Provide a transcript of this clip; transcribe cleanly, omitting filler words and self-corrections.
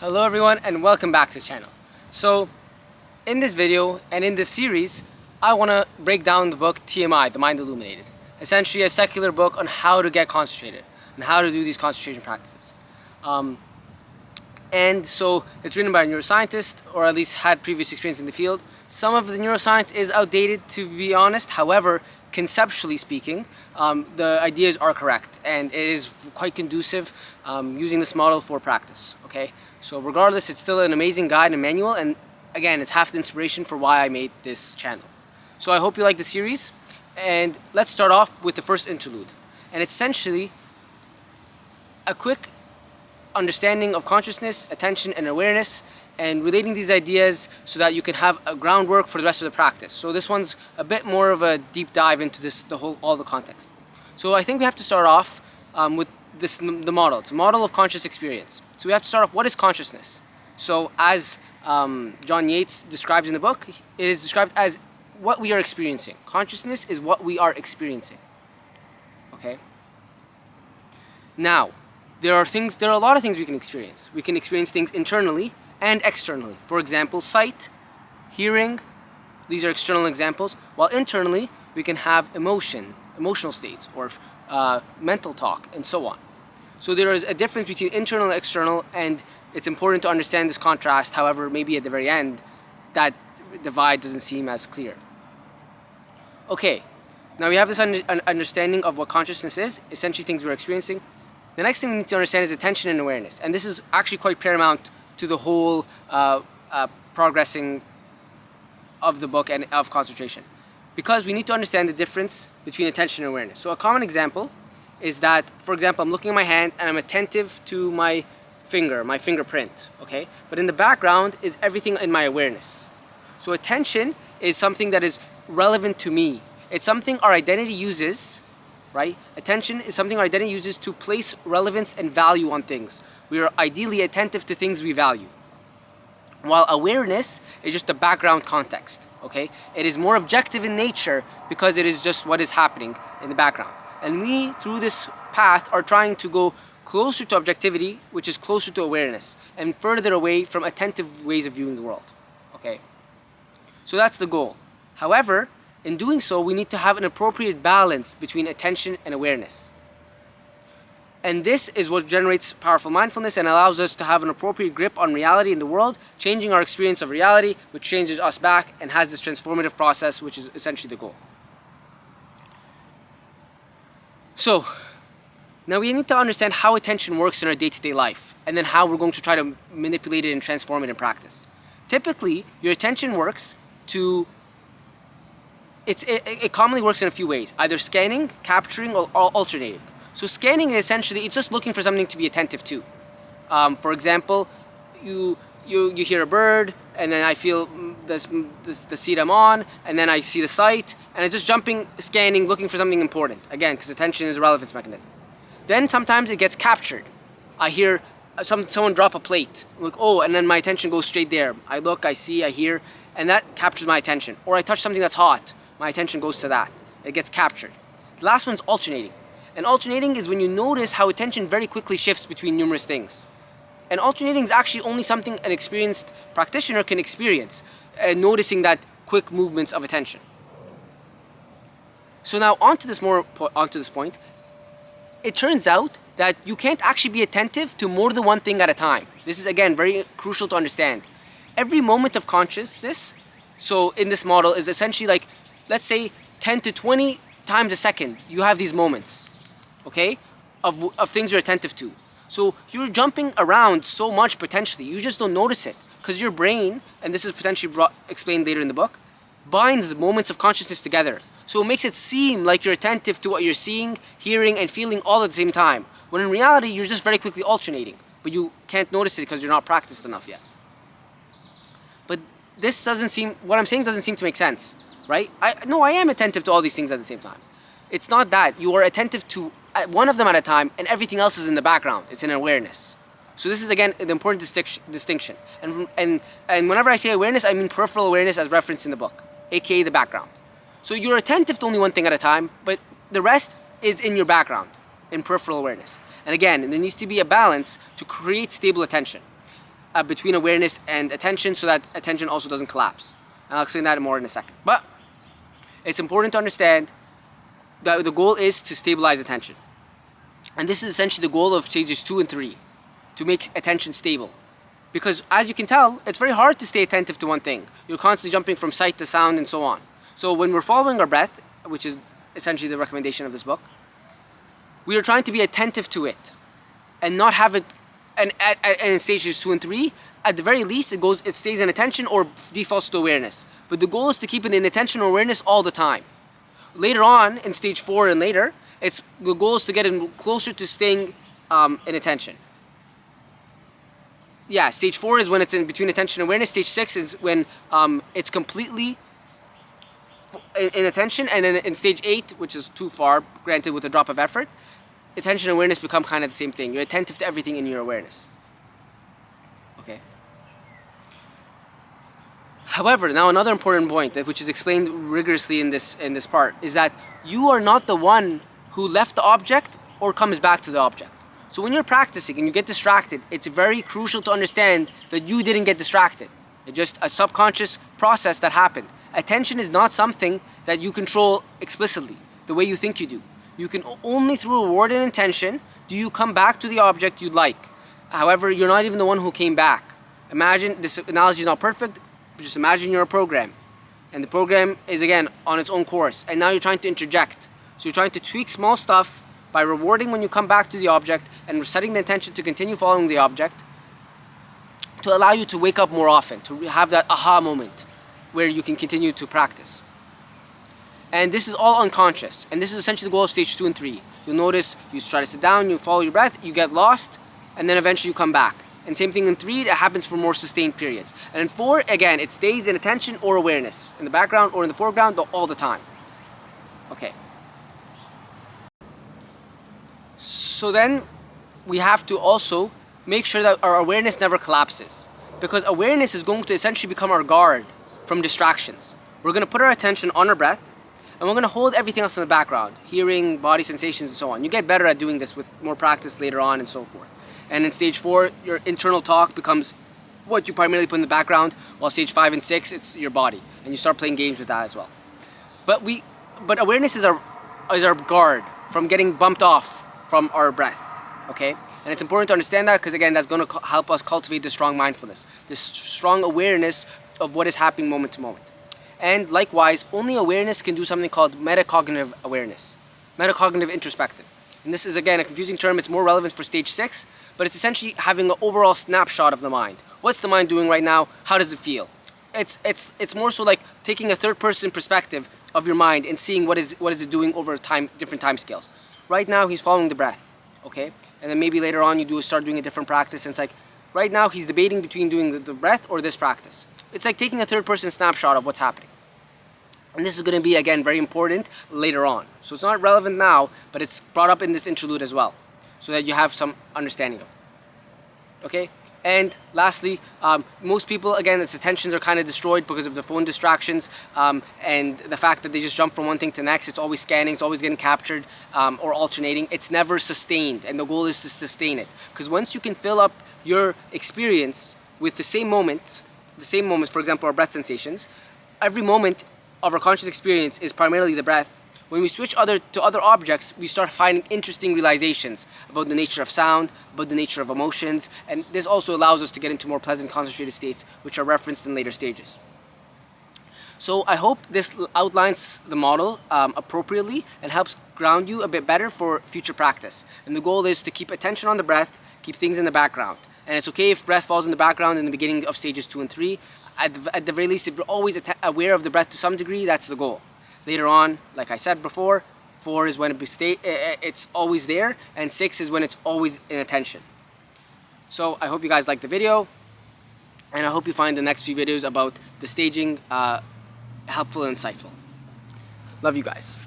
Hello everyone and welcome back to the channel. So in this video and in this series I want to break down the book TMI, The Mind Illuminated. Essentially a secular book on how to get concentrated and how to do these concentration practices. And so it's written by a neuroscientist, or at least had previous experience in the field. Some of the neuroscience is outdated, to be honest. However, conceptually speaking, the ideas are correct and it is quite conducive using this model for practice. Okay, so regardless, it's still an amazing guide and manual, and again, it's half the inspiration for why I made this channel. So I hope you like the series, and let's start off with the first interlude. And it's essentially a quick understanding of consciousness, attention, and awareness, and relating these ideas so that you can have a groundwork for the rest of the practice. So this one's a bit more of a deep dive into all the context. So I think we have to start off with the model. It's a model of conscious experience. So we have to start off, what is consciousness? So as John Yates describes in the book, it is described as what we are experiencing. Consciousness is what we are experiencing. Okay? Now, there are a lot of things we can experience. We can experience things internally and externally. For example, sight, hearing, these are external examples. While internally, we can have emotional states, or mental talk, and so on. So there is a difference between internal and external, and it's important to understand this contrast. However, maybe at the very end, that divide doesn't seem as clear. Okay, now we have this understanding of what consciousness is, essentially things we're experiencing. The next thing we need to understand is attention and awareness, and this is actually quite paramount to the whole progressing of the book and of concentration, because we need to understand the difference between attention and awareness. So a common example is that, for example, I'm looking at my hand and I'm attentive to my fingerprint, okay? But in the background is everything in my awareness. So attention is something that is relevant to me. It's something our identity uses, right? Attention is something our identity uses to place relevance and value on things. We are ideally attentive to things we value. While awareness is just the background context, okay? It is more objective in nature because it is just what is happening in the background. And we, through this path, are trying to go closer to objectivity, which is closer to awareness, and further away from attentive ways of viewing the world, okay? So that's the goal. However, in doing so, we need to have an appropriate balance between attention and awareness. And this is what generates powerful mindfulness and allows us to have an appropriate grip on reality in the world, changing our experience of reality, which changes us back and has this transformative process, which is essentially the goal. So, now we need to understand how attention works in our day-to-day life, and then how we're going to try to manipulate it and transform it in practice. Typically, your attention works to it commonly works in a few ways, either scanning, capturing, or alternating. So scanning is essentially, it's just looking for something to be attentive to. For example, you hear a bird, and then I feel the seat I'm on, and then I see the sight, and it's just jumping, scanning, looking for something important. Again, because attention is a relevance mechanism. Then sometimes it gets captured. I hear someone drop a plate. I'm like, oh, and then my attention goes straight there. I look, I see, I hear, and that captures my attention. Or I touch something that's hot. My attention goes to that. It gets captured. The last one's alternating. And alternating is when you notice how attention very quickly shifts between numerous things. And alternating is actually only something an experienced practitioner can experience, noticing that quick movements of attention. So now onto this point, it turns out that you can't actually be attentive to more than one thing at a time. This is, again, very crucial to understand. Every moment of consciousness, so in this model, is essentially like, let's say 10 to 20 times a second, you have these moments, okay, of things you're attentive to. So you're jumping around so much potentially, you just don't notice it, because your brain, and this is potentially explained later in the book, binds moments of consciousness together. So it makes it seem like you're attentive to what you're seeing, hearing, and feeling all at the same time, when in reality you're just very quickly alternating, but you can't notice it because you're not practiced enough yet. But this what I'm saying doesn't seem to make sense, right? I am attentive to all these things at the same time. It's not that. You are attentive to one of them at a time, and everything else is in the background. It's in awareness. So this is, again, an important distinction. And whenever I say awareness, I mean peripheral awareness as referenced in the book, aka the background. So you're attentive to only one thing at a time, but the rest is in your background, in peripheral awareness. And again, there needs to be a balance to create stable attention. between awareness and attention so that attention also doesn't collapse. And I'll explain that more in a second. But it's important to understand that the goal is to stabilize attention. And this is essentially the goal of stages 2 and 3, to make attention stable. Because as you can tell, it's very hard to stay attentive to one thing. You're constantly jumping from sight to sound and so on. So when we're following our breath, which is essentially the recommendation of this book, we are trying to be attentive to it and not have it, and in stages 2 and 3, at the very least, it stays in attention or defaults to awareness. But the goal is to keep it in attention or awareness all the time. Later on, in stage 4 and later, the goal is to get in closer to staying in attention. Yeah, stage 4 is when it's in between attention and awareness. Stage 6 is when it's completely in attention. And then in stage 8, which is too far, granted with a drop of effort, attention and awareness become kind of the same thing. You're attentive to everything in your awareness. Okay. However, now another important point, which is explained rigorously in this part, is that you are not the one who left the object or comes back to the object. So when you're practicing and you get distracted, it's very crucial to understand that you didn't get distracted. It's just a subconscious process that happened. Attention is not something that you control explicitly, the way you think you do. You can only through reward and intention do you come back to the object you'd like. However, you're not even the one who came back. Imagine, this analogy is not perfect, but just imagine you're a program. And the program is again on its own course. And now you're trying to interject. So you're trying to tweak small stuff by rewarding when you come back to the object and setting the intention to continue following the object to allow you to wake up more often, to have that aha moment where you can continue to practice. And this is all unconscious. And this is essentially the goal of stage 2 and 3. You'll notice you try to sit down, you follow your breath, you get lost, and then eventually you come back. And same thing in 3, it happens for more sustained periods. And in 4, again, it stays in attention or awareness, in the background or in the foreground, all the time. Okay. So then we have to also make sure that our awareness never collapses, because awareness is going to essentially become our guard from distractions. We're going to put our attention on our breath and we're going to hold everything else in the background, hearing, body sensations and so on. You get better at doing this with more practice later on and so forth. And in stage 4, your internal talk becomes what you primarily put in the background, while stage 5 and 6, it's your body, and you start playing games with that as well. But awareness is our guard from getting bumped off from our breath, okay? And it's important to understand that because, again, that's going to help us cultivate this strong mindfulness, this strong awareness of what is happening moment to moment. And likewise, only awareness can do something called metacognitive awareness, metacognitive introspective. And this is, again, a confusing term. It's more relevant for stage 6, but it's essentially having an overall snapshot of the mind. What's the mind doing right now? How does it feel? It's more so like taking a third-person perspective of your mind and seeing what is it doing over time, different time scales. Right now, he's following the breath, okay? And then maybe later on, you start doing a different practice, and it's like, right now, he's debating between doing the breath or this practice. It's like taking a third-person snapshot of what's happening. And this is going to be, again, very important later on. So it's not relevant now, but it's brought up in this interlude as well, so that you have some understanding of it, okay? And lastly, most people, again, its attentions are kind of destroyed because of the phone distractions and the fact that they just jump from one thing to the next. It's always scanning, it's always getting captured or alternating. It's never sustained, and the goal is to sustain it. Because once you can fill up your experience with the same moments, for example, our breath sensations, every moment of our conscious experience is primarily the breath. When we switch to other objects, we start finding interesting realizations about the nature of sound, about the nature of emotions, and this also allows us to get into more pleasant concentrated states, which are referenced in later stages. So I hope this outlines the model appropriately and helps ground you a bit better for future practice. And the goal is to keep attention on the breath, keep things in the background. And it's okay if breath falls in the background in the beginning of stages 2 and 3. At the very least, if you're always aware of the breath to some degree, that's the goal. Later on, like I said before, 4 is when it's always there, and 6 is when it's always in attention. So I hope you guys liked the video, and I hope you find the next few videos about the staging helpful and insightful. Love you guys.